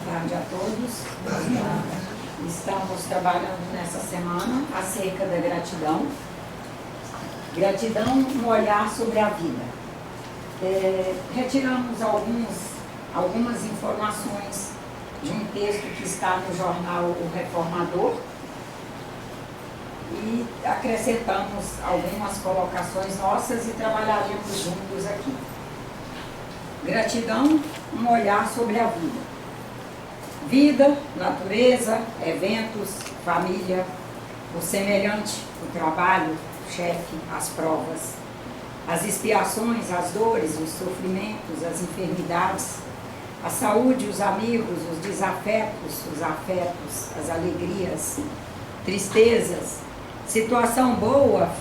tarde a todos. Estamos trabalhando nessa semana acerca da gratidão. Gratidão, um olhar sobre a vida. Retiramos algumas informações de um texto que está no jornal O Reformador e acrescentamos algumas colocações nossas e trabalharemos juntos aqui. Gratidão, um olhar sobre a vida. Vida, natureza, eventos, família, o semelhante, o trabalho, o chefe, as provas, as expiações, as dores, os sofrimentos, as enfermidades, a saúde, os amigos, os desafetos, os afetos, as alegrias, tristezas, situação boa,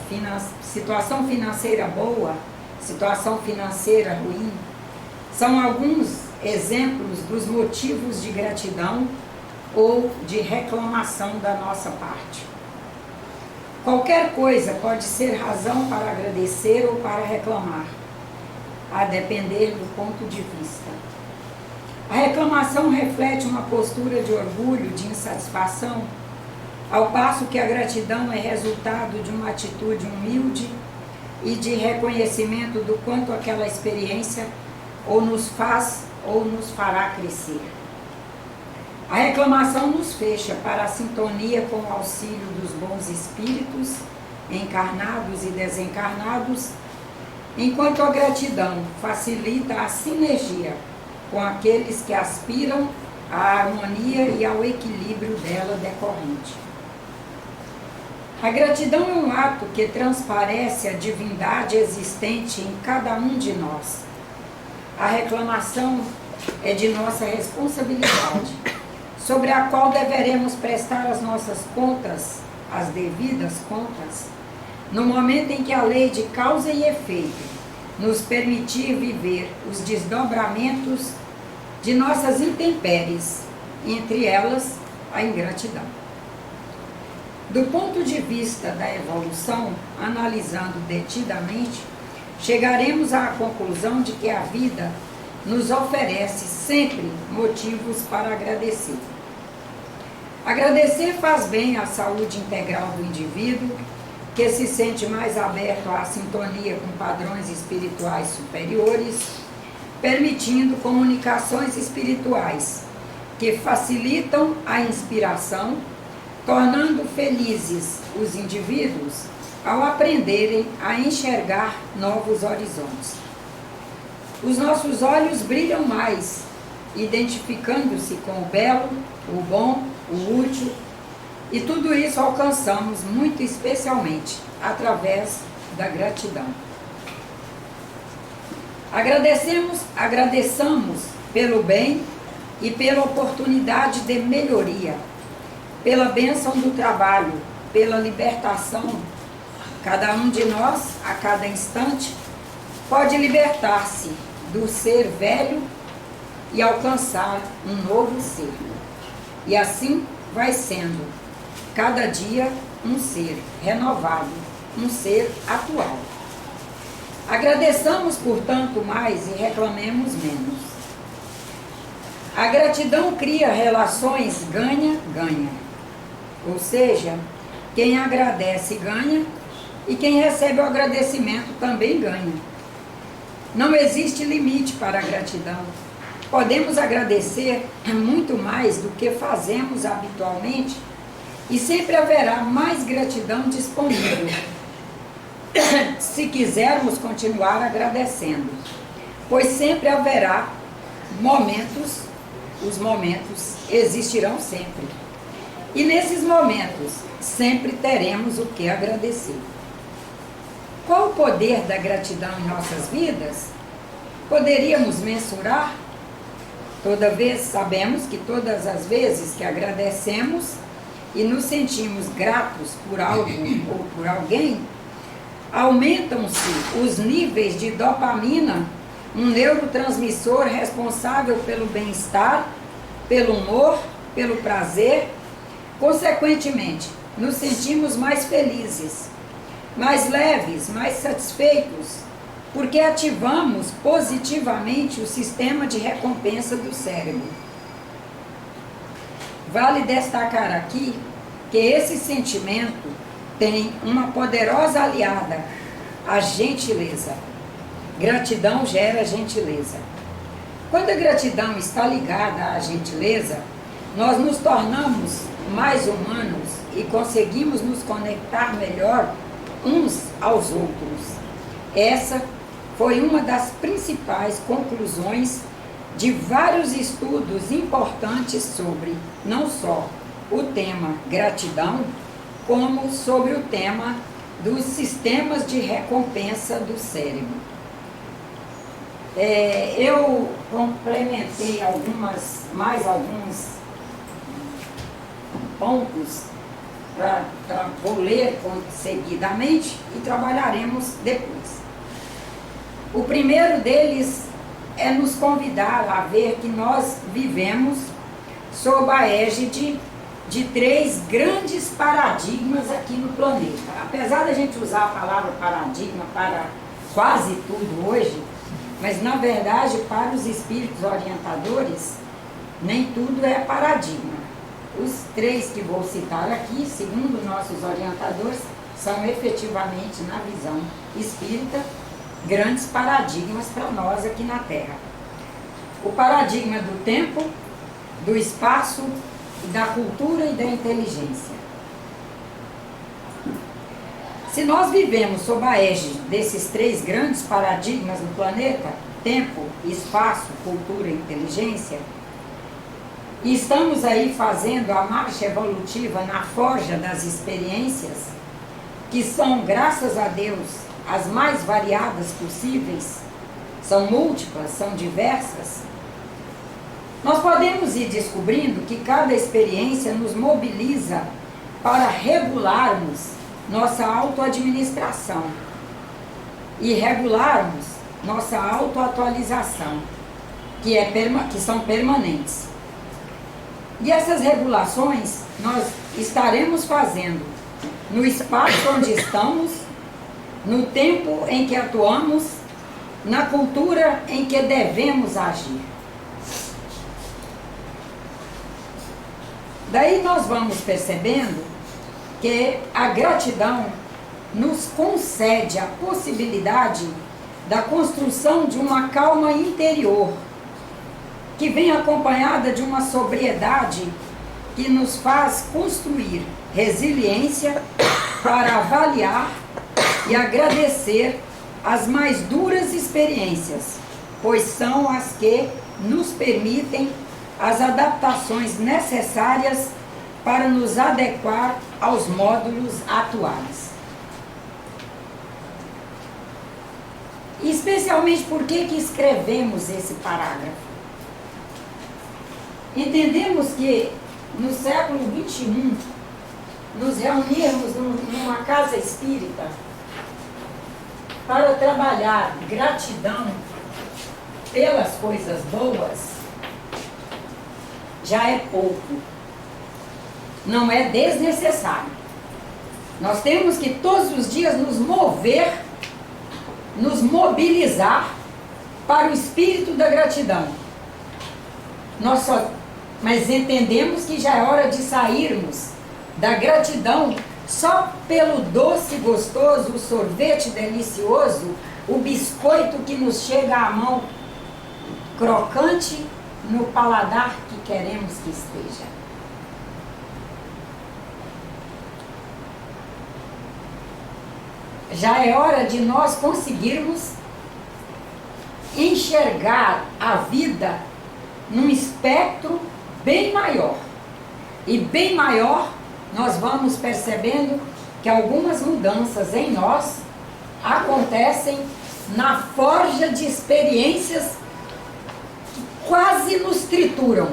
situação financeira boa, situação financeira ruim, são alguns exemplos dos motivos de gratidão ou de reclamação da nossa parte. Qualquer coisa pode ser razão para agradecer ou para reclamar, a depender do ponto de vista. A reclamação reflete uma postura de orgulho, de insatisfação, ao passo que a gratidão é resultado de uma atitude humilde e de reconhecimento do quanto aquela experiência ou nos faz ou nos fará crescer. A reclamação nos fecha para a sintonia com o auxílio dos bons espíritos, encarnados e desencarnados, enquanto a gratidão facilita a sinergia com aqueles que aspiram à harmonia e ao equilíbrio dela decorrente. A gratidão é um ato que transparece a divindade existente em cada um de nós. A reclamação é de nossa responsabilidade, sobre a qual deveremos prestar as nossas contas, as devidas contas, no momento em que a lei de causa e efeito nos permitir viver os desdobramentos de nossas intempéries, entre elas a ingratidão. Do ponto de vista da evolução, analisando detidamente, chegaremos à conclusão de que a vida nos oferece sempre motivos para agradecer. Agradecer faz bem à saúde integral do indivíduo, que se sente mais aberto à sintonia com padrões espirituais superiores, permitindo comunicações espirituais que facilitam a inspiração, tornando felizes os indivíduos ao aprenderem a enxergar novos horizontes. Os nossos olhos brilham mais, identificando-se com o belo, o bom, o útil, e tudo isso alcançamos muito especialmente através da gratidão. Agradeçamos pelo bem e pela oportunidade de melhoria, pela bênção do trabalho, pela libertação. Cada um de nós, a cada instante, pode libertar-se do ser velho e alcançar um novo ser. E assim vai sendo, cada dia, um ser renovado, um ser atual. Agradeçamos, portanto, mais e reclamemos menos. A gratidão cria relações ganha-ganha. Ou seja, quem agradece ganha e quem recebe o agradecimento também ganha. Não existe limite para a gratidão. Podemos agradecer muito mais do que fazemos habitualmente e sempre haverá mais gratidão disponível, se quisermos continuar agradecendo, pois sempre haverá momentos, os momentos existirão sempre. E nesses momentos sempre teremos o que agradecer. Qual o poder da gratidão em nossas vidas? Poderíamos mensurar? Sabemos que todas as vezes que agradecemos e nos sentimos gratos por algo ou por alguém, aumentam-se os níveis de dopamina, um neurotransmissor responsável pelo bem-estar, pelo humor, pelo prazer. Consequentemente, nos sentimos mais felizes, mais leves, mais satisfeitos, porque ativamos positivamente o sistema de recompensa do cérebro. vale destacar aqui que esse sentimento tem uma poderosa aliada, a gentileza. Gratidão gera gentileza. Quando a gratidão está ligada à gentileza, nós nos tornamos mais humanos e conseguimos nos conectar melhor uns aos outros. Essa foi uma das principais conclusões de vários estudos importantes sobre não só o tema gratidão, como sobre o tema dos sistemas de recompensa do cérebro. Eu complementei mais alguns pontos vou ler seguidamente e trabalharemos depois. O primeiro deles é nos convidar a ver que nós vivemos sob a égide de 3 grandes paradigmas aqui no planeta. Apesar da gente usar a palavra paradigma para quase tudo hoje, mas na verdade para os espíritos orientadores nem tudo é paradigma. Os 3 que vou citar aqui, segundo nossos orientadores, são efetivamente, na visão espírita, grandes paradigmas para nós aqui na Terra. O paradigma do tempo, do espaço, da cultura e da inteligência. Se nós vivemos sob a égide desses 3 grandes paradigmas no planeta, tempo, espaço, cultura e inteligência, e estamos aí fazendo a marcha evolutiva na forja das experiências, que são, graças a Deus, as mais variadas possíveis, são múltiplas, são diversas, nós podemos ir descobrindo que cada experiência nos mobiliza para regularmos nossa autoadministração e regularmos nossa autoatualização, que são permanentes. E essas regulações nós estaremos fazendo no espaço onde estamos, no tempo em que atuamos, na cultura em que devemos agir. Daí nós vamos percebendo que a gratidão nos concede a possibilidade da construção de uma calma interior, que vem acompanhada de uma sobriedade que nos faz construir resiliência para avaliar e agradecer as mais duras experiências, pois são as que nos permitem as adaptações necessárias para nos adequar aos módulos atuais. Especialmente por que escrevemos esse parágrafo? Entendemos que no século XXI, nos reunirmos numa casa espírita para trabalhar gratidão pelas coisas boas, já é pouco. Não é desnecessário. Nós temos que todos os dias nos mover, nos mobilizar para o espírito da gratidão. Mas entendemos que já é hora de sairmos da gratidão só pelo doce gostoso, o sorvete delicioso, o biscoito que nos chega à mão crocante no paladar que queremos que esteja. Já é hora de nós conseguirmos enxergar a vida num espectro bem maior. E bem maior, nós vamos percebendo que algumas mudanças em nós acontecem na forja de experiências que quase nos trituram.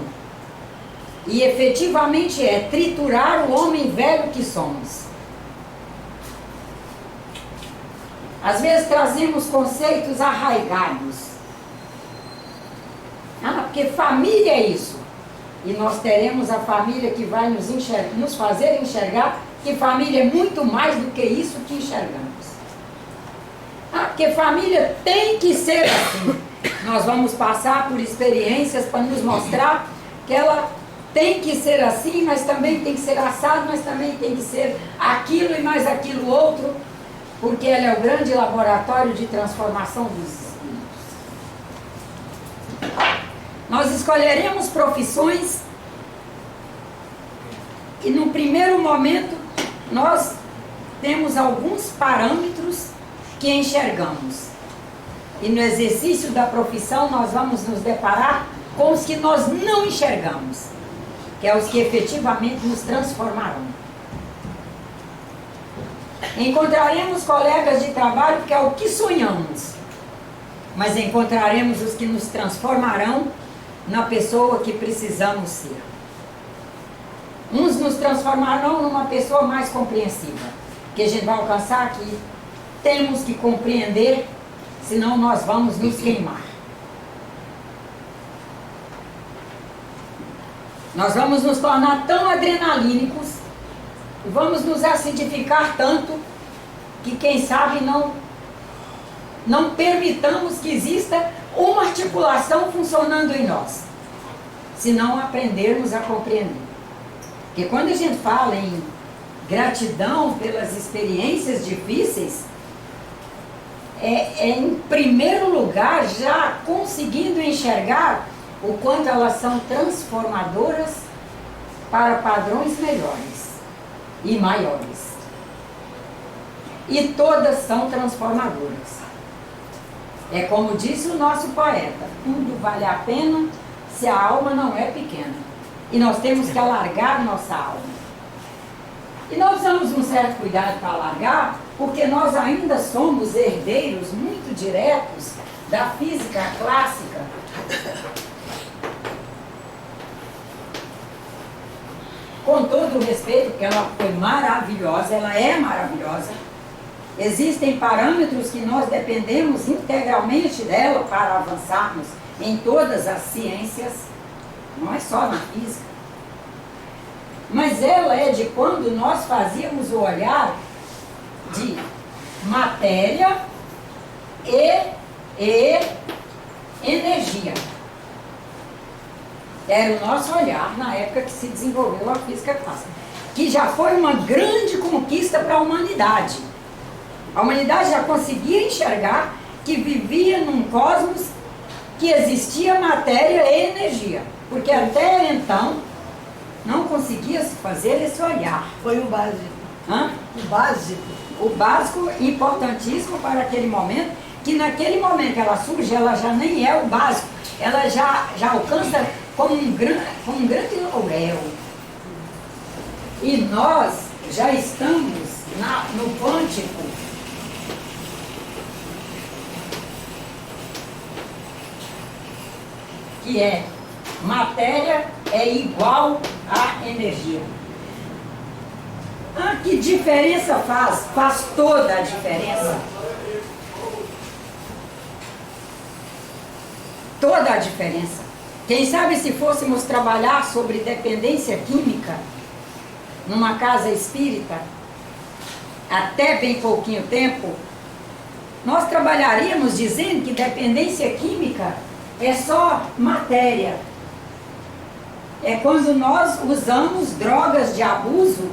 E efetivamente é triturar o homem velho que somos. Às vezes trazemos conceitos arraigados. Porque família é isso. E nós teremos a família que vai nos fazer enxergar que família é muito mais do que isso que enxergamos. Porque família tem que ser assim. Nós vamos passar por experiências para nos mostrar que ela tem que ser assim, mas também tem que ser assado, mas também tem que ser aquilo e mais aquilo outro, porque ela é o grande laboratório de transformação dos espíritos. Nós escolheremos profissões e no primeiro momento nós temos alguns parâmetros que enxergamos. E no exercício da profissão nós vamos nos deparar com os que nós não enxergamos, que é os que efetivamente nos transformarão. Encontraremos colegas de trabalho que é o que sonhamos, mas encontraremos os que nos transformarão na pessoa que precisamos ser. Uns nos transformarão numa pessoa mais compreensiva, que a gente vai alcançar que temos que compreender, senão nós vamos nos queimar. Nós vamos nos tornar tão adrenalínicos e vamos nos acidificar tanto que, quem sabe, não permitamos que exista uma articulação funcionando em nós, se não aprendermos a compreender. Porque quando a gente fala em gratidão pelas experiências difíceis, é em primeiro lugar já conseguindo enxergar o quanto elas são transformadoras para padrões melhores e maiores. E todas são transformadoras. É como disse o nosso poeta: tudo vale a pena se a alma não é pequena. E nós temos que alargar nossa alma. E nós usamos um certo cuidado para alargar, porque nós ainda somos herdeiros muito diretos da física clássica. Com todo o respeito, porque ela foi maravilhosa, ela é maravilhosa. Existem parâmetros que nós dependemos integralmente dela para avançarmos em todas as ciências, não é só na física. Mas ela é de quando nós fazíamos o olhar de matéria e energia. Era o nosso olhar na época que se desenvolveu a física clássica, que já foi uma grande conquista para a humanidade. A humanidade já conseguia enxergar que vivia num cosmos que existia matéria e energia, porque até então não conseguia se fazer esse olhar. Foi o básico. Hã? O básico. O básico, importantíssimo para aquele momento, que naquele momento que ela surge, ela já nem é o básico, ela já alcança como um grande laurel. E nós já estamos no quântico, que é matéria é igual a energia. Ah, que diferença faz? Faz toda a diferença. Toda a diferença. Quem sabe se fôssemos trabalhar sobre dependência química numa casa espírita, até bem pouquinho tempo, nós trabalharíamos dizendo que dependência química é só matéria. É quando nós usamos drogas de abuso,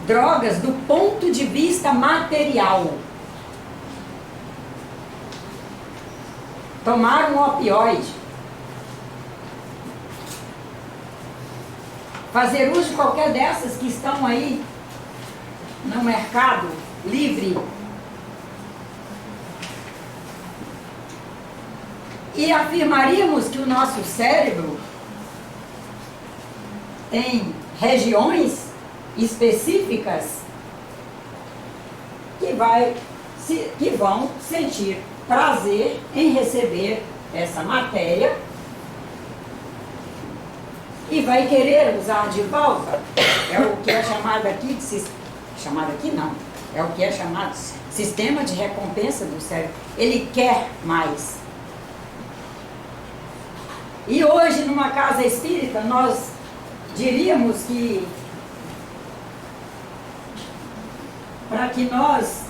drogas do ponto de vista material. Tomar um opioide, fazer uso de qualquer dessas que estão aí no mercado livre. E afirmaríamos que o nosso cérebro tem regiões específicas que vão sentir prazer em receber essa matéria e vai querer usar de volta. É o que é chamado aqui é o que é chamado sistema de recompensa do cérebro. Ele quer mais. E hoje, numa casa espírita, nós diríamos que para que nós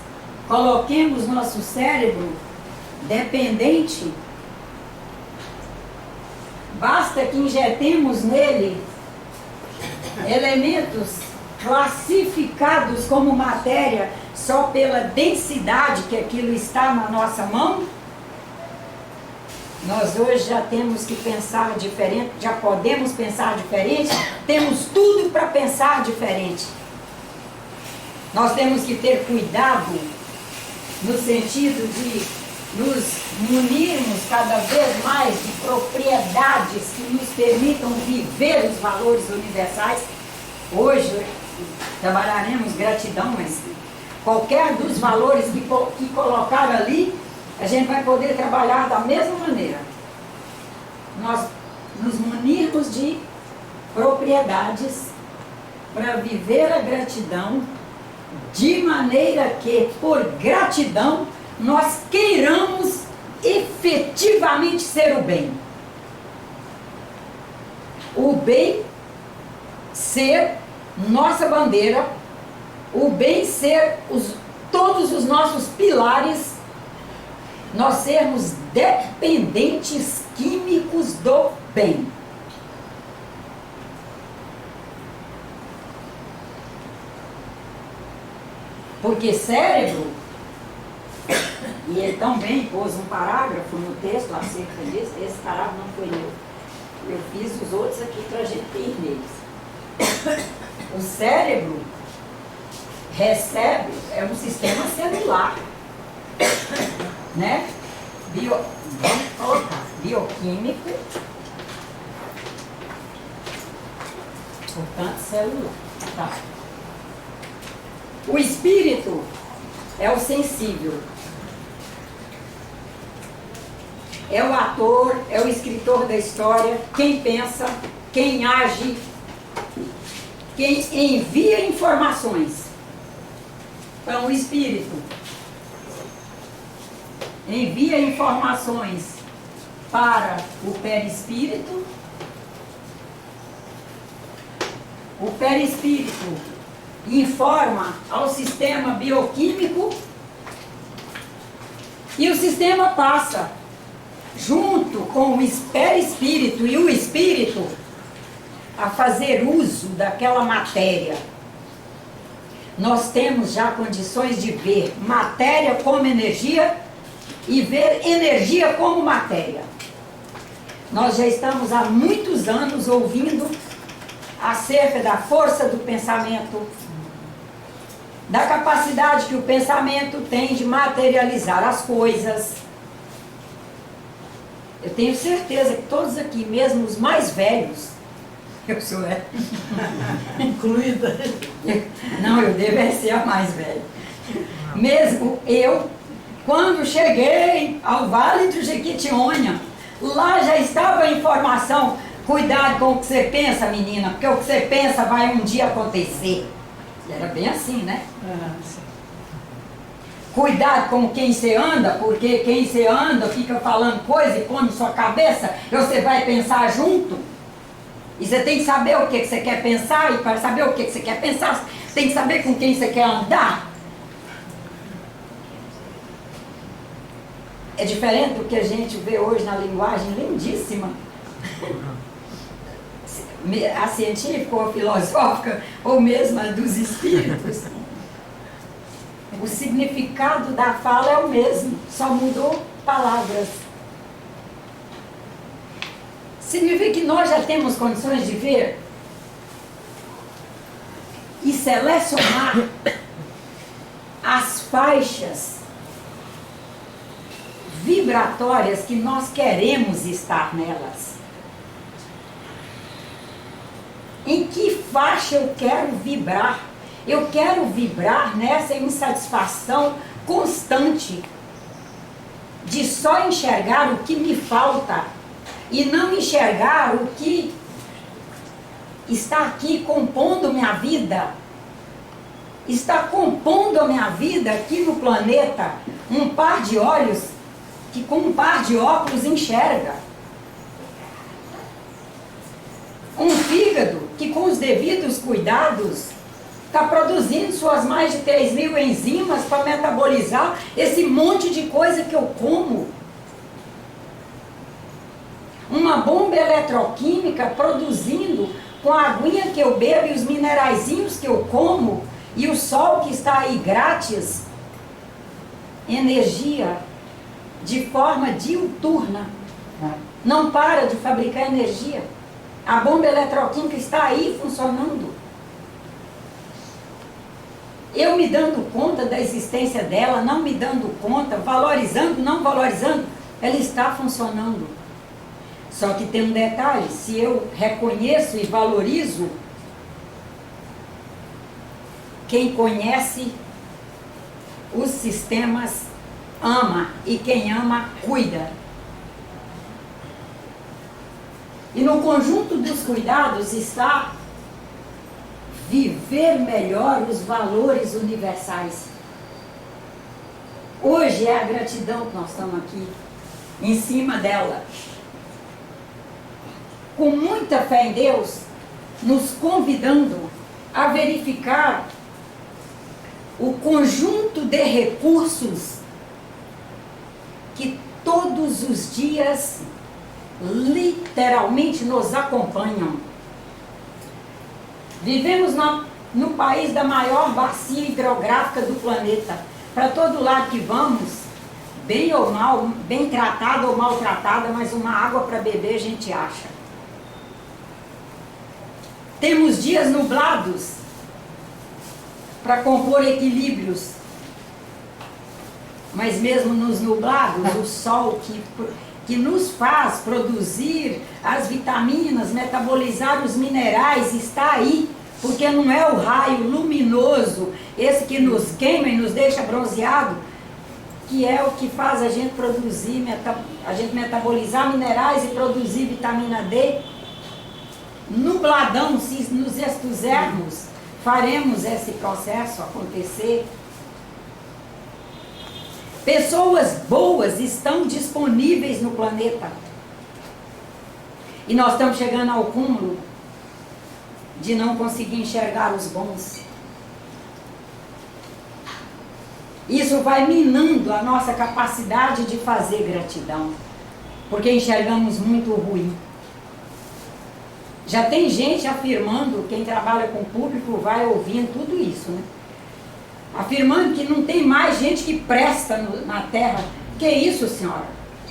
coloquemos nosso cérebro dependente, basta que injetemos nele elementos classificados como matéria só pela densidade que aquilo está na nossa mão, nós hoje já temos que pensar diferente, já podemos pensar diferente, temos tudo para pensar diferente. Nós temos que ter cuidado no sentido de nos munirmos cada vez mais de propriedades que nos permitam viver os valores universais. Hoje trabalharemos gratidão, mas qualquer dos valores que colocar ali, a gente vai poder trabalhar da mesma maneira. Nós nos munirmos de propriedades para viver a gratidão, de maneira que, por gratidão, nós queiramos efetivamente ser o bem. O bem ser nossa bandeira, o bem ser todos os nossos pilares, nós sermos dependentes químicos do bem. Porque cérebro, e ele também pôs um parágrafo no texto acerca disso, esse parágrafo não foi eu fiz os outros aqui para a gente ir neles. O cérebro recebe, é um sistema celular, né? Vamos colocar, bioquímico, portanto celular. Tá. O espírito é o sensível, é o ator, é o escritor da história, quem pensa, quem age, quem envia informações. Então, o espírito envia informações para o perispírito. O perispírito informa ao sistema bioquímico e o sistema passa, junto com o perispírito e o espírito, a fazer uso daquela matéria. Nós temos já condições de ver matéria como energia e ver energia como matéria. Nós já estamos há muitos anos ouvindo acerca da força do pensamento, da capacidade que o pensamento tem de materializar as coisas. Eu tenho certeza que todos aqui, mesmo os mais velhos, eu sou incluída. Não, eu devo ser a mais velha. Mesmo eu, quando cheguei ao Vale do Jequitinhonha, lá já estava a informação: cuidado com o que você pensa, menina, porque o que você pensa vai um dia acontecer. Era bem assim, né? Cuidado com quem você anda, porque quem você anda fica falando coisa e come sua cabeça, e você vai pensar junto. E você tem que saber o que você quer pensar, e para saber o que você quer pensar, você tem que saber com quem você quer andar. É diferente do que a gente vê hoje na linguagem lindíssima, a científica ou a filosófica, ou mesmo a dos espíritos. O significado da fala é o mesmo, só mudou palavras. Significa que nós já temos condições de ver e selecionar as faixas vibratórias que nós queremos estar nelas. Em que faixa eu quero vibrar? Eu quero vibrar nessa insatisfação constante de só enxergar o que me falta e não enxergar o que está aqui compondo minha vida. Está compondo a minha vida aqui no planeta um par de olhos que com um par de óculos enxerga. Um fígado que com os devidos cuidados está produzindo suas mais de 3.000 enzimas para metabolizar esse monte de coisa que eu como. Uma bomba eletroquímica produzindo com a aguinha que eu bebo e os mineraizinhos que eu como, e o sol que está aí grátis, energia de forma diuturna, não para de fabricar energia. A bomba eletroquímica está aí funcionando. Eu me dando conta da existência dela, não me dando conta, valorizando, não valorizando, ela está funcionando. Só que tem um detalhe: se eu reconheço e valorizo, quem conhece os sistemas ama, e quem ama cuida. E no conjunto dos cuidados está viver melhor os valores universais. Hoje é a gratidão que nós estamos aqui, em cima dela, com muita fé em Deus, nos convidando a verificar o conjunto de recursos que todos os dias literalmente nos acompanham. Vivemos no país da maior bacia hidrográfica do planeta. Para todo lado que vamos, bem ou mal, bem tratada ou maltratada, mas uma água para beber a gente acha. Temos dias nublados para compor equilíbrios, mas mesmo nos nublados, o sol que nos faz produzir as vitaminas, metabolizar os minerais, está aí, porque não é o raio luminoso, esse que nos queima e nos deixa bronzeado, que é o que faz a gente produzir, a gente metabolizar minerais e produzir vitamina D. Nubladão, se nos expusermos, faremos esse processo acontecer. Pessoas boas estão disponíveis no planeta. E nós estamos chegando ao cúmulo de não conseguir enxergar os bons. Isso vai minando a nossa capacidade de fazer gratidão, porque enxergamos muito ruim. Já tem gente afirmando, quem trabalha com o público vai ouvindo tudo isso, né? Afirmando que não tem mais gente que presta na terra. Que é isso, senhora?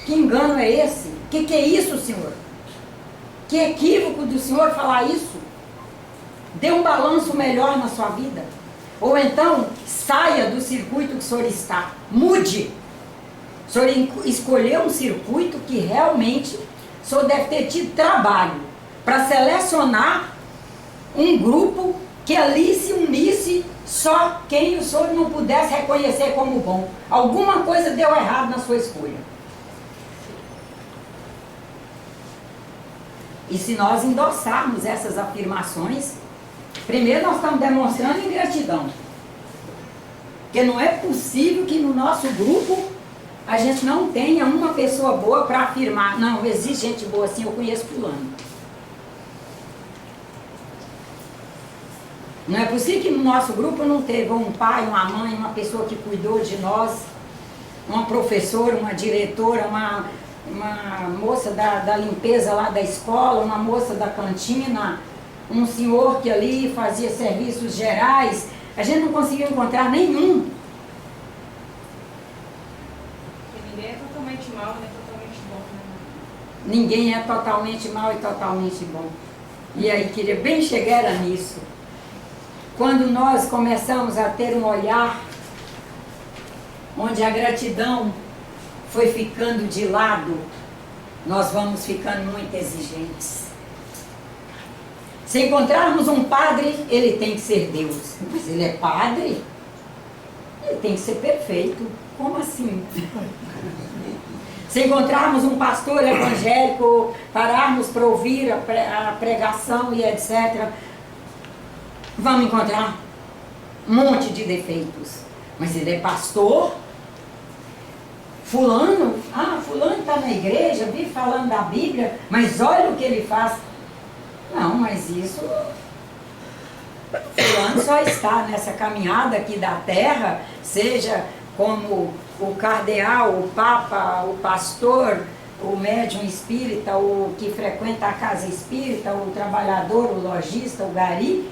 Que engano é esse? Que é isso, senhor? Que equívoco do senhor falar isso? Dê um balanço melhor na sua vida. Ou então, saia do circuito que o senhor está. Mude. O senhor escolheu um circuito que realmente o senhor deve ter tido trabalho para selecionar um grupo que ali se unisse só quem o senhor não pudesse reconhecer como bom. Alguma coisa deu errado na sua escolha. E se nós endossarmos essas afirmações, primeiro nós estamos demonstrando ingratidão. Porque não é possível que no nosso grupo a gente não tenha uma pessoa boa para afirmar: não, existe gente boa assim, eu conheço fulano. Não é possível que no nosso grupo não teve um pai, uma mãe, uma pessoa que cuidou de nós, uma professora, uma diretora, uma moça da limpeza lá da escola, uma moça da cantina, um senhor que ali fazia serviços gerais. A gente não conseguiu encontrar nenhum. Porque ninguém é totalmente mal, nem totalmente bom, né? Ninguém é totalmente mal e totalmente bom. E aí, queria bem chegar nisso. Quando nós começamos a ter um olhar onde a gratidão foi ficando de lado, nós vamos ficando muito exigentes. Se encontrarmos um padre, ele tem que ser Deus. Mas ele é padre? Ele tem que ser perfeito. Como assim? Se encontrarmos um pastor evangélico, pararmos para ouvir a pregação e etc., vamos encontrar um monte de defeitos. Mas ele é pastor. Fulano está na igreja, vive falando da Bíblia, mas olha o que ele faz. Não, mas isso... Fulano só está nessa caminhada aqui da terra, seja como o cardeal, o papa, o pastor, o médium espírita, o que frequenta a casa espírita, o trabalhador, o lojista, o gari,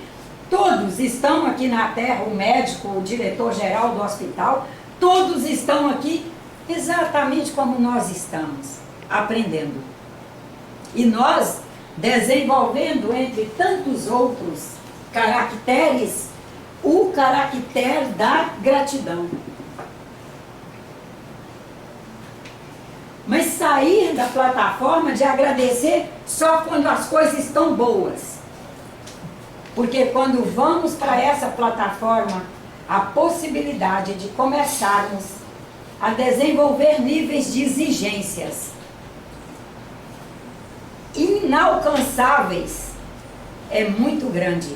todos estão aqui na Terra, o médico, o diretor-geral do hospital, todos estão aqui exatamente como nós estamos, aprendendo. E nós desenvolvendo, entre tantos outros caracteres, o caractere da gratidão. Mas sair da plataforma de agradecer só quando as coisas estão boas. Porque quando vamos para essa plataforma, a possibilidade de começarmos a desenvolver níveis de exigências inalcançáveis é muito grande.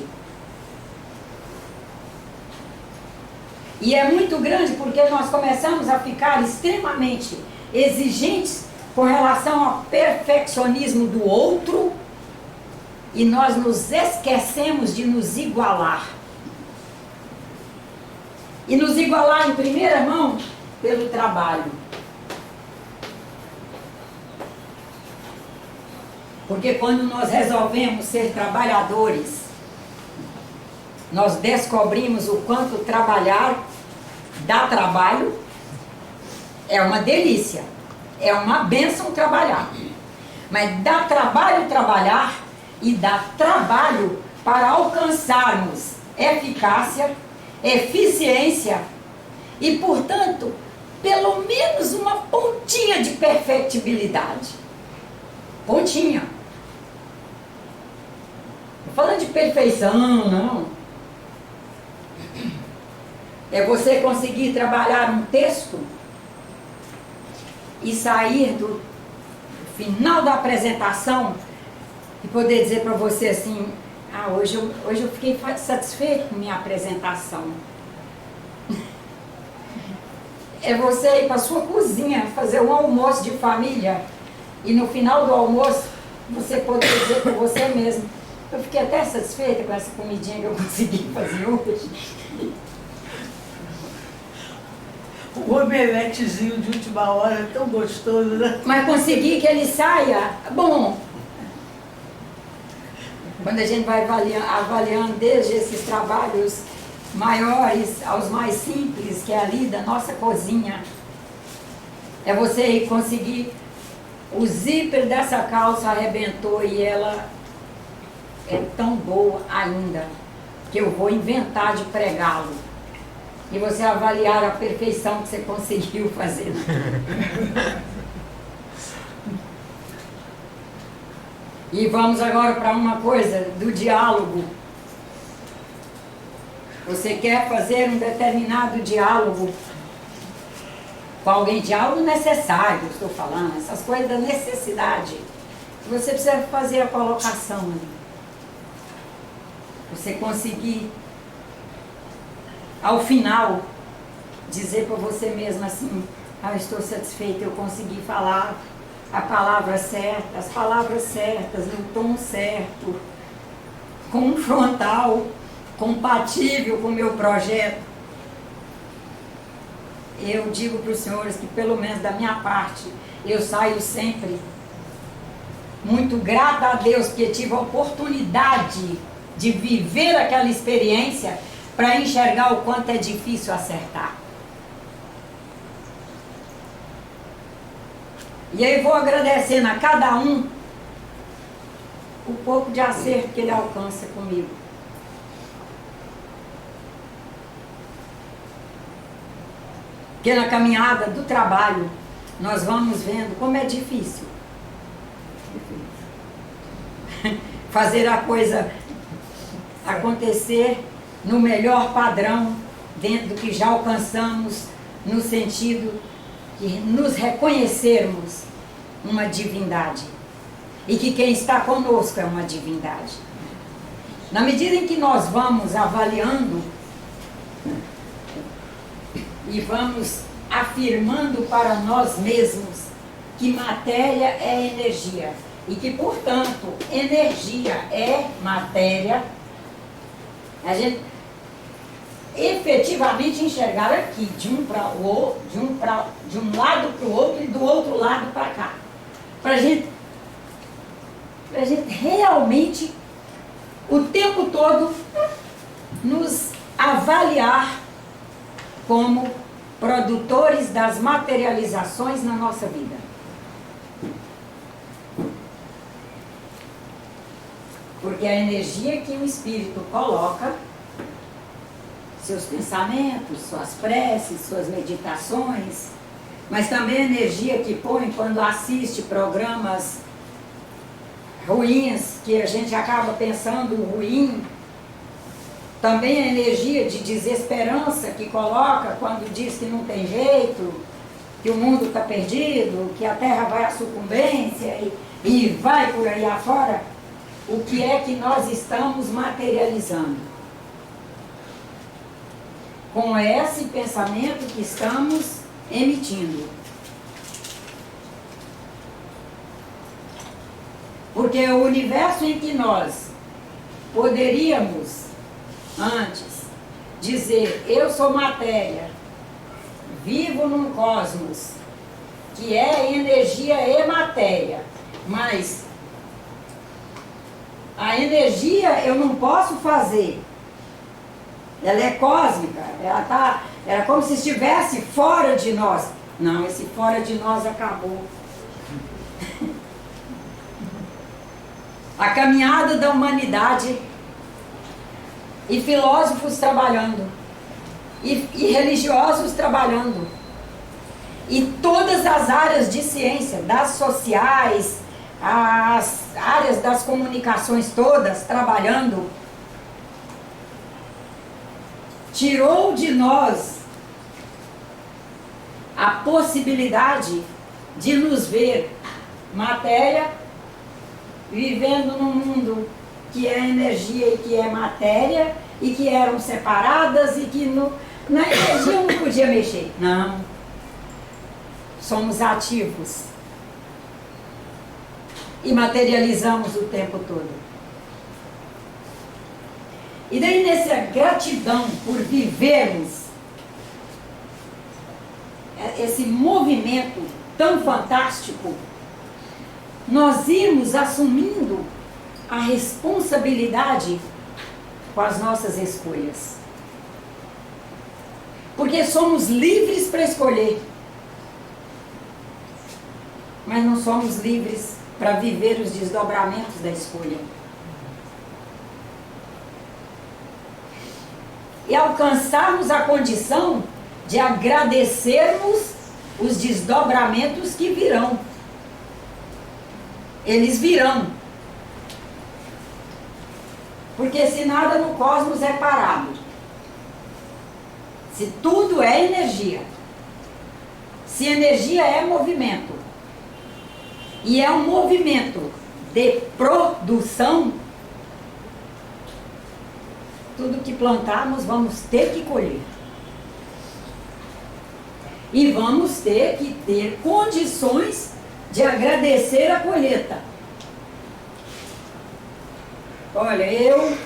E é muito grande porque nós começamos a ficar extremamente exigentes com relação ao perfeccionismo do outro e nós nos esquecemos de nos igualar. E nos igualar em primeira mão pelo trabalho. Porque quando nós resolvemos ser trabalhadores, nós descobrimos o quanto trabalhar dá trabalho. É uma delícia, é uma bênção trabalhar. Mas dá trabalho trabalhar e dá trabalho para alcançarmos eficácia, eficiência e, portanto, pelo menos uma pontinha de perfectibilidade. Pontinha. Não falando de perfeição, não. É você conseguir trabalhar um texto e sair do final da apresentação e poder dizer para você assim, hoje eu fiquei satisfeito com minha apresentação. É você ir para a sua cozinha, fazer um almoço de família e no final do almoço você poder dizer para você mesmo, eu fiquei até satisfeita com essa comidinha que eu consegui fazer hoje. O omeletezinho de última hora é tão gostoso, né? Mas conseguir que ele saia bom. Quando a gente vai avaliando desde esses trabalhos maiores aos mais simples, que é ali da nossa cozinha, é você conseguir, o zíper dessa calça arrebentou e ela é tão boa ainda, que eu vou inventar de pregá-lo. E você avaliar a perfeição que você conseguiu fazer. E vamos agora para uma coisa do diálogo. Você quer fazer um determinado diálogo com alguém, diálogo necessário, estou falando, essas coisas da necessidade. Você precisa fazer a colocação ali. Você conseguir, ao final, dizer para você mesmo assim, estou satisfeita, eu consegui falar a palavra certa, as palavras certas, no tom certo, confrontal, compatível com o meu projeto. Eu digo para os senhores que, pelo menos da minha parte, eu saio sempre muito grata a Deus, porque tive a oportunidade de viver aquela experiência para enxergar o quanto é difícil acertar. E aí vou agradecendo a cada um o pouco de acerto que ele alcança comigo. Porque na caminhada do trabalho nós vamos vendo como é difícil fazer a coisa acontecer no melhor padrão, dentro do que já alcançamos, no sentido de nos reconhecermos uma divindade. E que quem está conosco é uma divindade. Na medida em que nós vamos avaliando e vamos afirmando para nós mesmos que matéria é energia e que, portanto, energia é matéria, a gente efetivamente enxergar aqui, de um lado para o outro e do outro lado para cá. Pra gente realmente, o tempo todo, nos avaliar como produtores das materializações na nossa vida. Porque a energia que o Espírito coloca, seus pensamentos, suas preces, suas meditações, mas também a energia que põe quando assiste programas ruins, que a gente acaba pensando ruim, também a energia de desesperança que coloca quando diz que não tem jeito, que o mundo está perdido, que a Terra vai à sucumbência e vai por aí afora. O que é que nós estamos materializando? Com esse pensamento que estamos emitindo. Porque o universo em que nós poderíamos antes dizer, eu sou matéria, vivo num cosmos que é energia e matéria, mas a energia eu não posso fazer, ela é cósmica, ela como se estivesse fora de nós. Não, esse fora de nós acabou. A caminhada da humanidade, e filósofos trabalhando, e religiosos trabalhando, e todas as áreas de ciência, das sociais, as áreas das comunicações todas trabalhando, tirou de nós a possibilidade de nos ver matéria vivendo num mundo que é energia e que é matéria e que eram separadas e que na energia eu não podia mexer. Não. Somos ativos. E materializamos o tempo todo. E daí nessa gratidão por vivermos esse movimento tão fantástico, nós irmos assumindo a responsabilidade com as nossas escolhas. Porque somos livres para escolher, mas não somos livres para viver os desdobramentos da escolha. E alcançarmos a condição de agradecermos os desdobramentos que virão. Eles virão. Porque se nada no cosmos é parado, se tudo é energia, se energia é movimento, e é um movimento de produção, tudo que plantarmos vamos ter que colher. E vamos ter que ter condições de agradecer a colheita. Olha, eu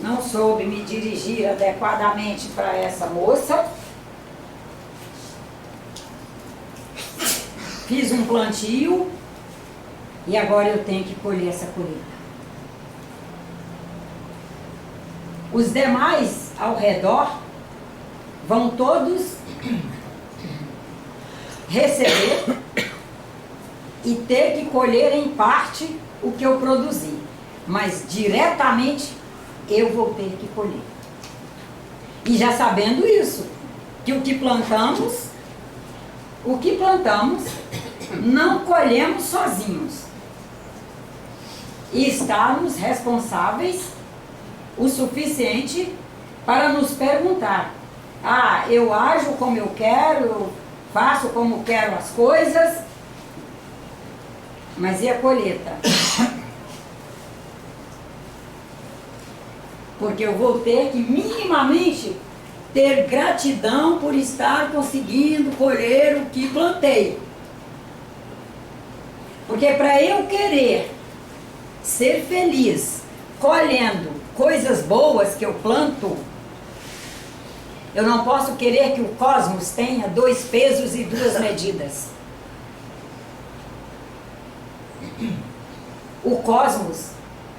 não soube me dirigir adequadamente para essa moça. Fiz um plantio e agora eu tenho que colher essa colheita. Os demais ao redor vão todos receber e ter que colher em parte o que eu produzi. Mas diretamente eu vou ter que colher. E já sabendo isso, que o que plantamos não colhemos sozinhos. E estarmos responsáveis o suficiente para nos perguntar: ah, eu ajo como eu quero, eu faço como quero as coisas, mas e a colheita? Porque eu vou ter que minimamente ter gratidão por estar conseguindo colher o que plantei. Porque para eu querer ser feliz colhendo coisas boas que eu planto, eu não posso querer que o cosmos tenha 2 pesos e 2 medidas. O cosmos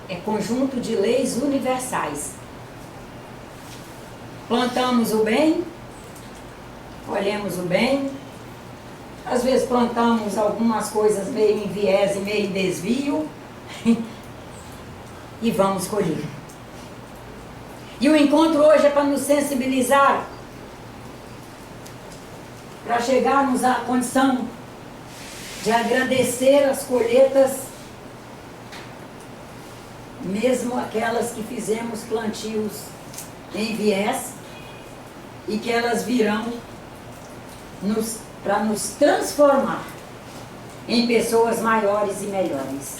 é conjunto de leis universais. Plantamos o bem, colhemos o bem. Às vezes plantamos algumas coisas meio em viés e meio em desvio e vamos colher. E o encontro hoje é para nos sensibilizar, para chegarmos à condição de agradecer as colheitas, mesmo aquelas que fizemos plantios em viés, e que elas virão para nos transformar em pessoas maiores e melhores.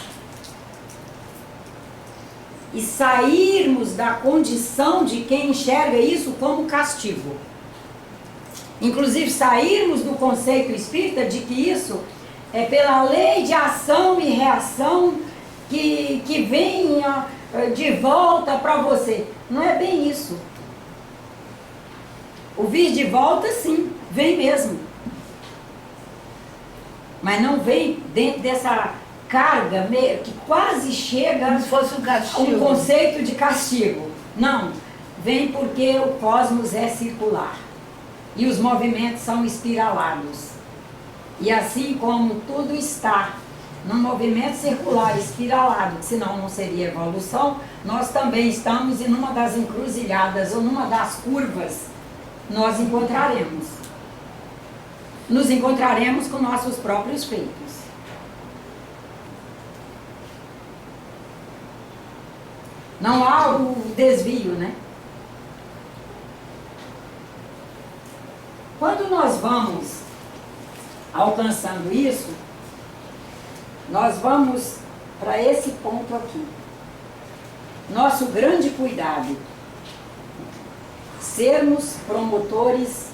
E sairmos da condição de quem enxerga isso como castigo. Inclusive sairmos do conceito espírita de que isso é pela lei de ação e reação que vem de volta para você. Não é bem isso. O vir de volta, sim, vem mesmo. Mas não vem dentro dessa carga que quase chega Como se fosse um castigo. um conceito de castigo. Não, vem porque o cosmos é circular e os movimentos são espiralados. E assim como tudo está num movimento circular espiralado, que senão não seria evolução, nós também estamos em uma das encruzilhadas ou numa das curvas, nós encontraremos. Nos encontraremos com nossos próprios feitos. Não há o desvio, né? Quando nós vamos alcançando isso, nós vamos para esse ponto aqui. Nosso grande cuidado, sermos promotores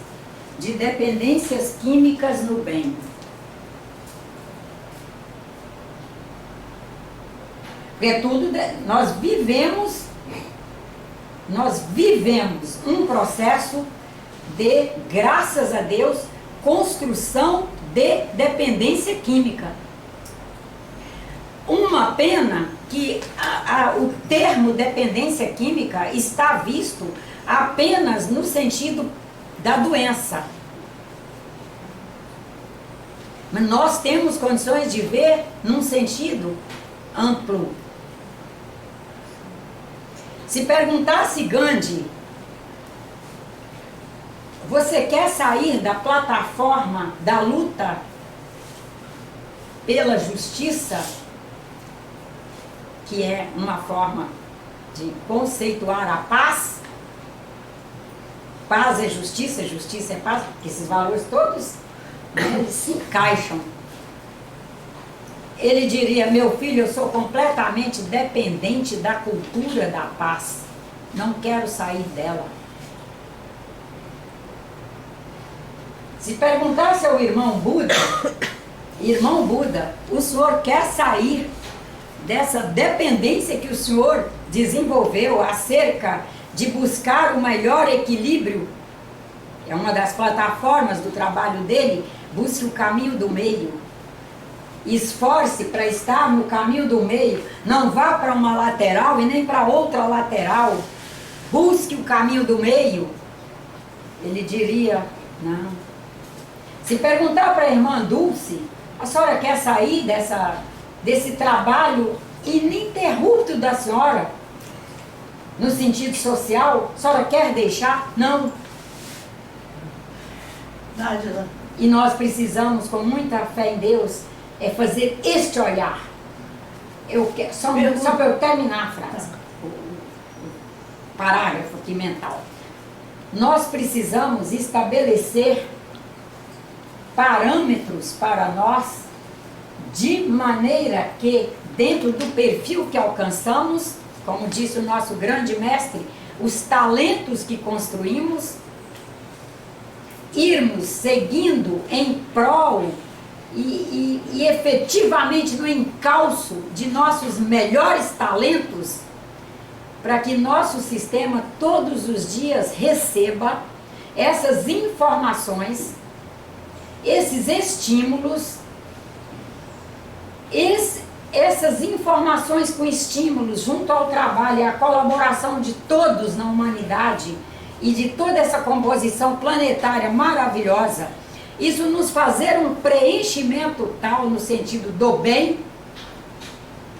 de dependências químicas no bem. Porque tudo, nós vivemos um processo de, graças a Deus, construção de dependência química. Uma pena que o termo dependência química está visto apenas no sentido da doença. Mas nós temos condições de ver num sentido amplo. Se perguntasse Gandhi, você quer sair da plataforma da luta pela justiça, que é uma forma de conceituar a paz? Paz é justiça é paz, porque esses valores todos, né, eles se encaixam. Ele diria, meu filho, eu sou completamente dependente da cultura da paz. Não quero sair dela. Se perguntasse ao irmão Buda, o senhor quer sair dessa dependência que o senhor desenvolveu acerca de buscar o maior equilíbrio? É uma das plataformas do trabalho dele, busque o caminho do meio. Esforce para estar no caminho do meio, não vá para uma lateral e nem para outra lateral. Busque o caminho do meio. Ele diria, não. Se perguntar para a irmã Dulce, a senhora quer sair desse trabalho ininterrupto da senhora, no sentido social? A senhora quer deixar? Não. Nájila. E nós precisamos, com muita fé em Deus, fazer este olhar. Só para eu terminar a frase, o parágrafo aqui mental. Nós precisamos estabelecer parâmetros para nós, de maneira que, dentro do perfil que alcançamos, como disse o nosso grande mestre, os talentos que construímos, irmos seguindo em prol e efetivamente no encalço de nossos melhores talentos, para que nosso sistema todos os dias receba essas informações, esses estímulos, essas informações com estímulos junto ao trabalho e à colaboração de todos na humanidade e de toda essa composição planetária maravilhosa, isso nos fazer um preenchimento tal no sentido do bem,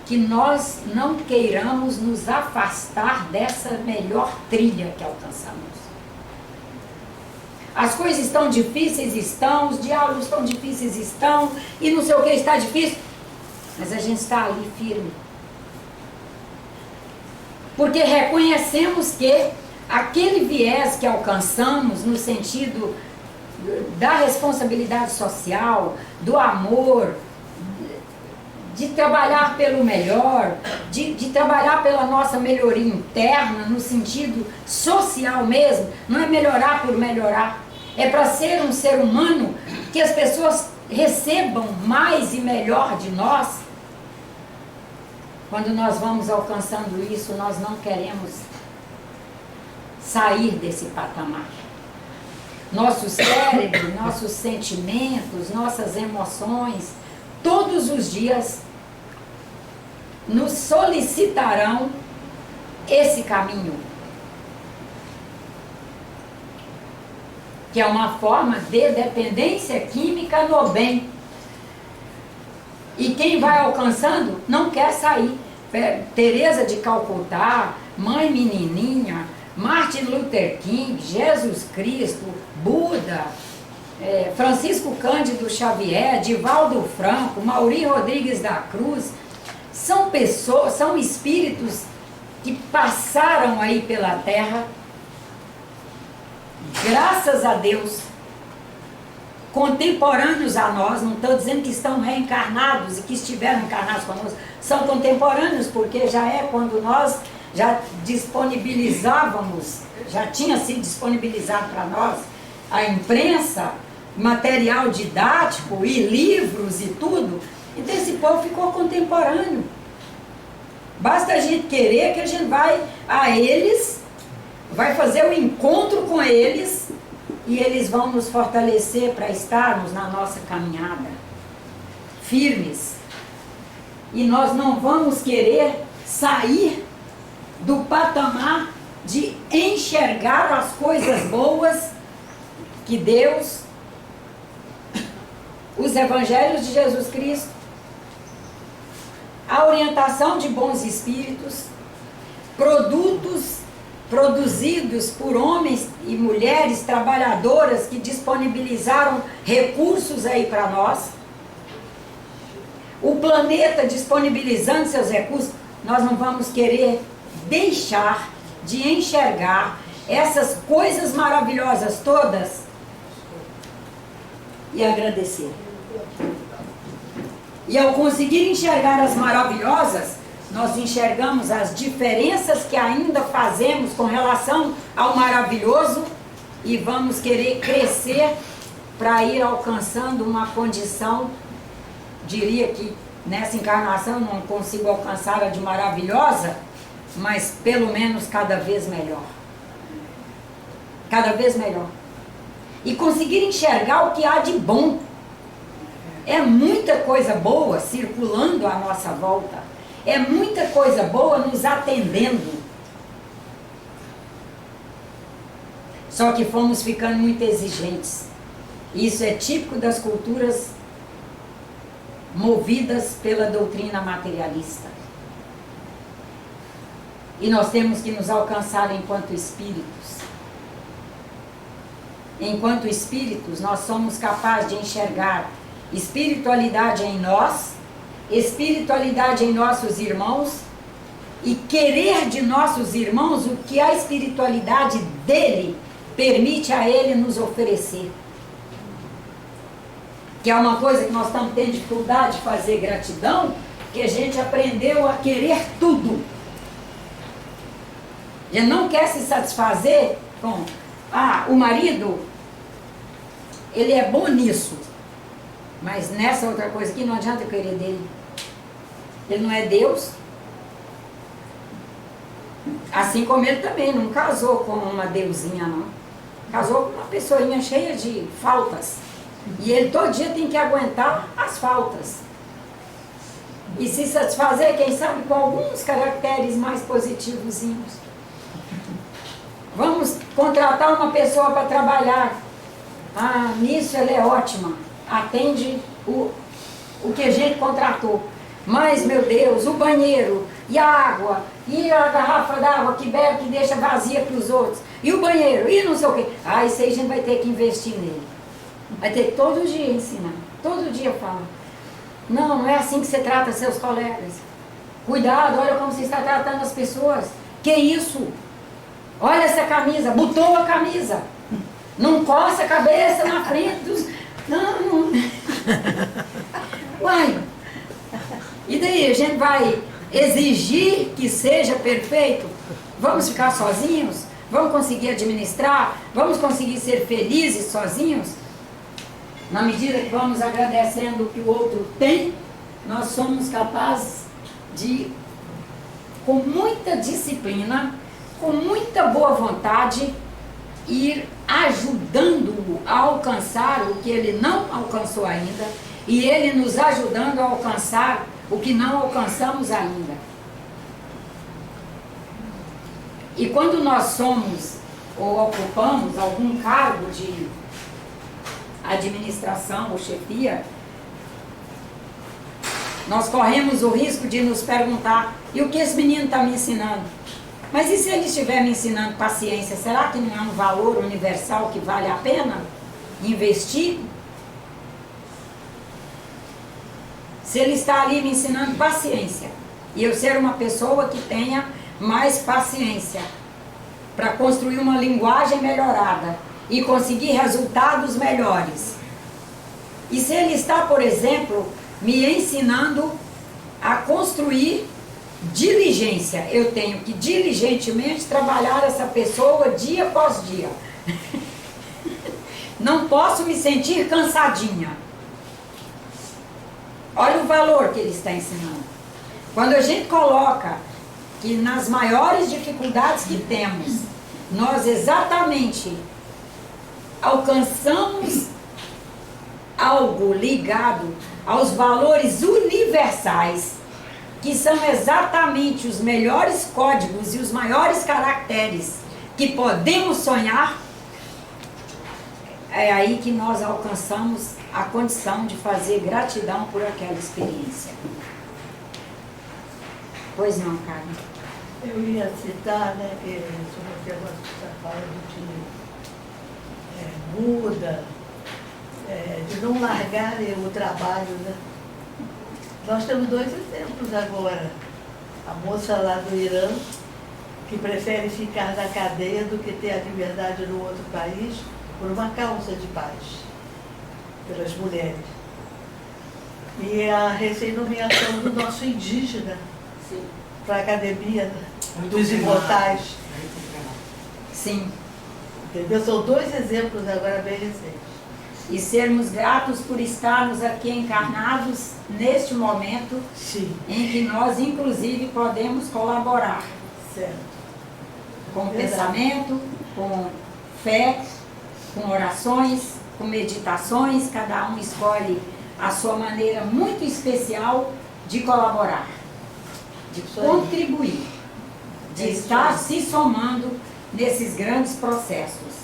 que nós não queiramos nos afastar dessa melhor trilha que alcançamos. As coisas estão difíceis, estão, os diálogos estão difíceis, estão, e não sei o que está difícil, mas a gente está ali firme. Porque reconhecemos que aquele viés que alcançamos no sentido da responsabilidade social, do amor, de trabalhar pelo melhor, de trabalhar pela nossa melhoria interna, no sentido social mesmo, não é melhorar por melhorar, é para ser um ser humano que as pessoas recebam mais e melhor de nós. Quando nós vamos alcançando isso, nós não queremos sair desse patamar. Nosso cérebro, nossos sentimentos, nossas emoções, todos os dias nos solicitarão esse caminho, que é uma forma de dependência química no bem. E quem vai alcançando não quer sair. Teresa de Calcutá, Mãe Menininha, Martin Luther King, Jesus Cristo, Buda, Francisco Cândido Xavier, Divaldo Franco, Mauri Rodrigues da Cruz, são pessoas, são espíritos que passaram aí pela Terra, graças a Deus, contemporâneos a nós, não estou dizendo que estão reencarnados e que estiveram encarnados conosco, são contemporâneos, porque já é quando nós já disponibilizávamos, já tinha sido disponibilizado para nós a imprensa, material didático e livros e tudo. Então esse povo ficou contemporâneo. Basta a gente querer que a gente vai a eles, vai fazer o encontro com eles e eles vão nos fortalecer para estarmos na nossa caminhada firmes. E nós não vamos querer sair do patamar de enxergar as coisas boas que Deus, os evangelhos de Jesus Cristo, a orientação de bons espíritos, produtos produzidos por homens e mulheres trabalhadoras que disponibilizaram recursos aí para nós, o planeta disponibilizando seus recursos, nós não vamos querer deixar de enxergar essas coisas maravilhosas todas e agradecer. E ao conseguir enxergar as maravilhosas, nós enxergamos as diferenças que ainda fazemos com relação ao maravilhoso e vamos querer crescer para ir alcançando uma condição, diria que nessa encarnação não consigo alcançar a de maravilhosa, mas pelo menos cada vez melhor. Cada vez melhor. E conseguir enxergar o que há de bom. É muita coisa boa circulando à nossa volta. É muita coisa boa nos atendendo. Só que fomos ficando muito exigentes. Isso é típico das culturas movidas pela doutrina materialista. E nós temos que nos alcançar enquanto espíritos. Enquanto espíritos, nós somos capazes de enxergar espiritualidade em nós, espiritualidade em nossos irmãos e querer de nossos irmãos o que a espiritualidade dele permite a ele nos oferecer. Que é uma coisa que nós estamos tendo dificuldade de fazer gratidão, que a gente aprendeu a querer tudo. A gente não quer se satisfazer com, o marido, ele é bom nisso, mas nessa outra coisa aqui não adianta eu querer dele. Ele não é Deus. Assim como ele também não casou com uma deusinha, não. Casou com uma pessoinha cheia de faltas. E ele todo dia tem que aguentar as faltas. e se satisfazer, quem sabe, com alguns caracteres mais positivozinhos. Vamos contratar uma pessoa para trabalhar. Ah, nisso ela é ótima, atende o que a gente contratou. Mas, meu Deus, o banheiro, e a água, e a garrafa d'água que bebe, que deixa vazia para os outros, e o banheiro, e não sei o quê. Ah, isso aí a gente vai ter que investir nele. Vai ter que todo dia ensinar, todo dia falar. Não, não é assim que você trata seus colegas. Cuidado, olha como você está tratando as pessoas. Que isso? Olha essa camisa, botou a camisa. Não coça a cabeça na frente dos... Não. Uai. E daí, a gente vai exigir que seja perfeito? Vamos ficar sozinhos? Vamos conseguir administrar? Vamos conseguir ser felizes sozinhos? Na medida que vamos agradecendo o que o outro tem, nós somos capazes de, com muita disciplina, com muita boa vontade, ir ajudando-o a alcançar o que ele não alcançou ainda, e ele nos ajudando a alcançar o que não alcançamos ainda. E quando nós somos ou ocupamos algum cargo de administração ou chefia, nós corremos o risco de nos perguntar: e o que esse menino está me ensinando? Mas e se ele estiver me ensinando paciência, será que não é um valor universal que vale a pena investir? Se ele está ali me ensinando paciência, e eu ser uma pessoa que tenha mais paciência para construir uma linguagem melhorada e conseguir resultados melhores. E se ele está, por exemplo, me ensinando a construir diligência, eu tenho que diligentemente trabalhar essa pessoa dia após dia. Não posso me sentir cansadinha. Olha o valor que ele está ensinando. Quando a gente coloca que nas maiores dificuldades que temos, nós exatamente alcançamos algo ligado aos valores universais, que são exatamente os melhores códigos e os maiores caracteres que podemos sonhar, é aí que nós alcançamos a condição de fazer gratidão por aquela experiência. Pois não, Carmen? Eu ia citar, né, que sobre o que você está falando de muda, de não largarem o trabalho, né? Nós temos dois exemplos agora. A moça lá do Irã, que prefere ficar na cadeia do que ter a liberdade no outro país, por uma causa de paz, pelas mulheres. E a recém-nomeação do nosso indígena para a academia, né, dos imortais. Sim. Entendeu? São dois exemplos agora bem recentes. E sermos gratos por estarmos aqui encarnados neste momento. Sim. Em que nós, inclusive, podemos colaborar. Certo. Com Verdade. Pensamento, com fé, com orações, com meditações. Cada um escolhe a sua maneira muito especial de colaborar, de contribuir, de estar se somando nesses grandes processos.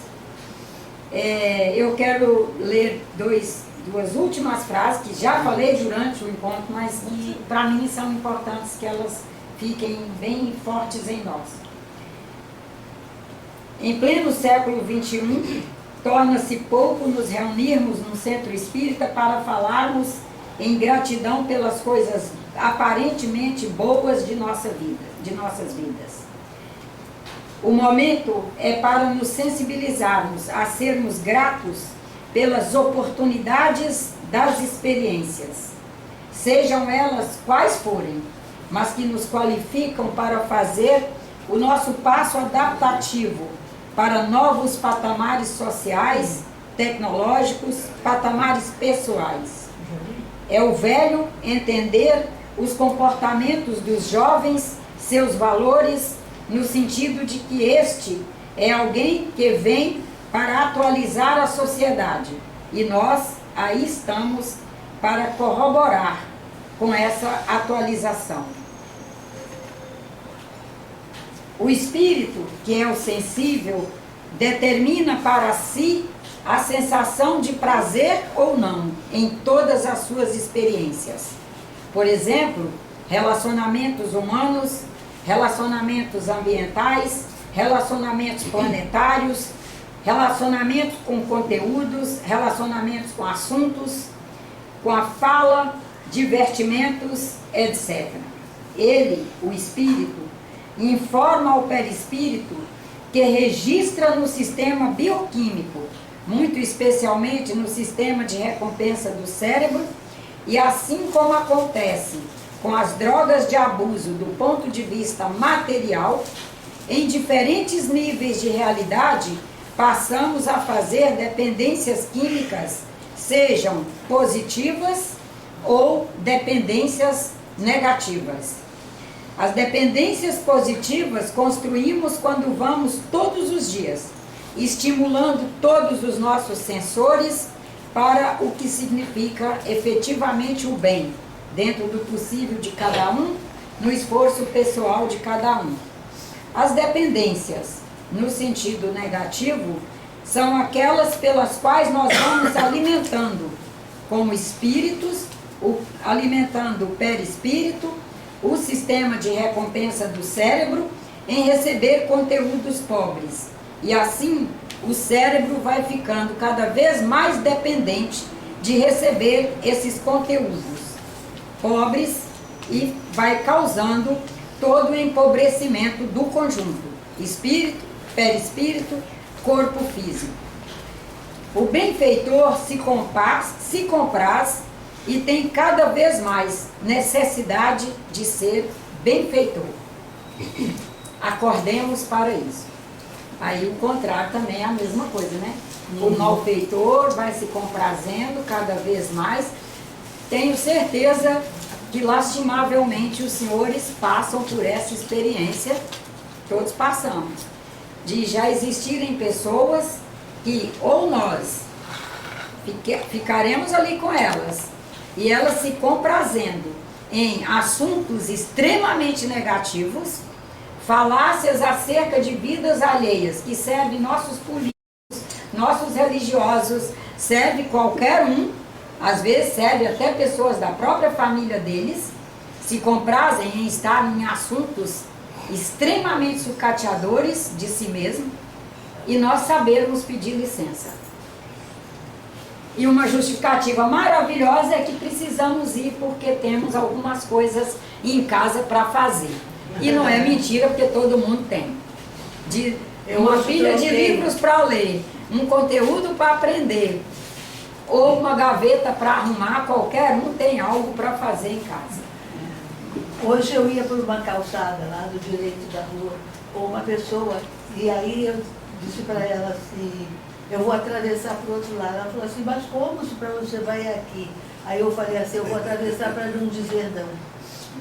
Eu quero ler duas últimas frases que já falei durante o encontro, mas que para mim são importantes que elas fiquem bem fortes em nós. Em pleno século XXI, torna-se pouco nos reunirmos num centro espírita para falarmos em gratidão pelas coisas aparentemente boas de nossas vidas. O momento é para nos sensibilizarmos a sermos gratos pelas oportunidades das experiências, sejam elas quais forem, mas que nos qualificam para fazer o nosso passo adaptativo para novos patamares sociais, tecnológicos, patamares pessoais. É o velho entender os comportamentos dos jovens, seus valores, no sentido de que este é alguém que vem para atualizar a sociedade. E nós aí estamos para corroborar com essa atualização. O espírito, que é o sensível, determina para si a sensação de prazer ou não em todas as suas experiências. Por exemplo, relacionamentos humanos, relacionamentos ambientais, relacionamentos planetários, relacionamentos com conteúdos, relacionamentos com assuntos, com a fala, divertimentos, etc. Ele, o espírito, informa ao perispírito que registra no sistema bioquímico, muito especialmente no sistema de recompensa do cérebro, e assim como acontece com as drogas de abuso do ponto de vista material, em diferentes níveis de realidade, passamos a fazer dependências químicas, sejam positivas ou dependências negativas. As dependências positivas construímos quando vamos todos os dias, estimulando todos os nossos sensores para o que significa efetivamente o bem, dentro do possível de cada um, no esforço pessoal de cada um. As dependências, no sentido negativo, são aquelas pelas quais nós vamos alimentando, como espíritos, alimentando o perispírito, o sistema de recompensa do cérebro, em receber conteúdos pobres. E assim, o cérebro vai ficando cada vez mais dependente de receber esses conteúdos pobres e vai causando todo o empobrecimento do conjunto, espírito, perispírito, corpo físico. O benfeitor se compraz e tem cada vez mais necessidade de ser benfeitor. Acordemos para isso. Aí o contrário também é a mesma coisa, né? O malfeitor vai se comprazendo cada vez mais. Tenho certeza que lastimavelmente os senhores passam por essa experiência, todos passamos, de já existirem pessoas que ou nós ficaremos ali com elas e elas se comprazendo em assuntos extremamente negativos, falácias acerca de vidas alheias que servem nossos políticos, nossos religiosos, serve qualquer um, às vezes serve até pessoas da própria família deles, se comprazem em estar em assuntos extremamente sucateadores de si mesmo e nós sabermos pedir licença. E uma justificativa maravilhosa é que precisamos ir porque temos algumas coisas em casa para fazer. E não é mentira, porque todo mundo tem. Uma pilha de livros para ler, um conteúdo para aprender, ou uma gaveta para arrumar, qualquer um tem algo para fazer em casa. Hoje eu ia por uma calçada lá do direito da rua, com uma pessoa, e aí eu disse para ela assim, eu vou atravessar para o outro lado. Ela falou assim, mas como se para você vai aqui? Aí eu falei assim, eu vou atravessar para não dizer não.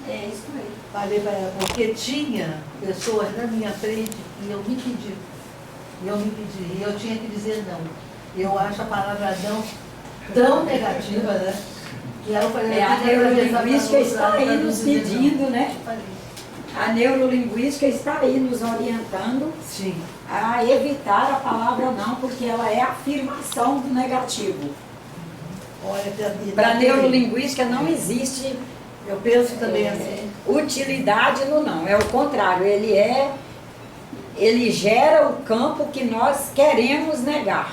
É isso aí. Falei para ela, porque tinha pessoas na minha frente e eu me pedi. E eu tinha que dizer não. Eu acho a palavra não tão negativa, né? E aí eu falei, a neurolinguística está aí nos pedindo, né? A neurolinguística está aí nos orientando. Sim. A evitar a palavra não, porque ela é a afirmação do negativo. Para a neurolinguística não existe, eu penso também assim, utilidade no não, é o contrário, ele gera o campo que nós queremos negar.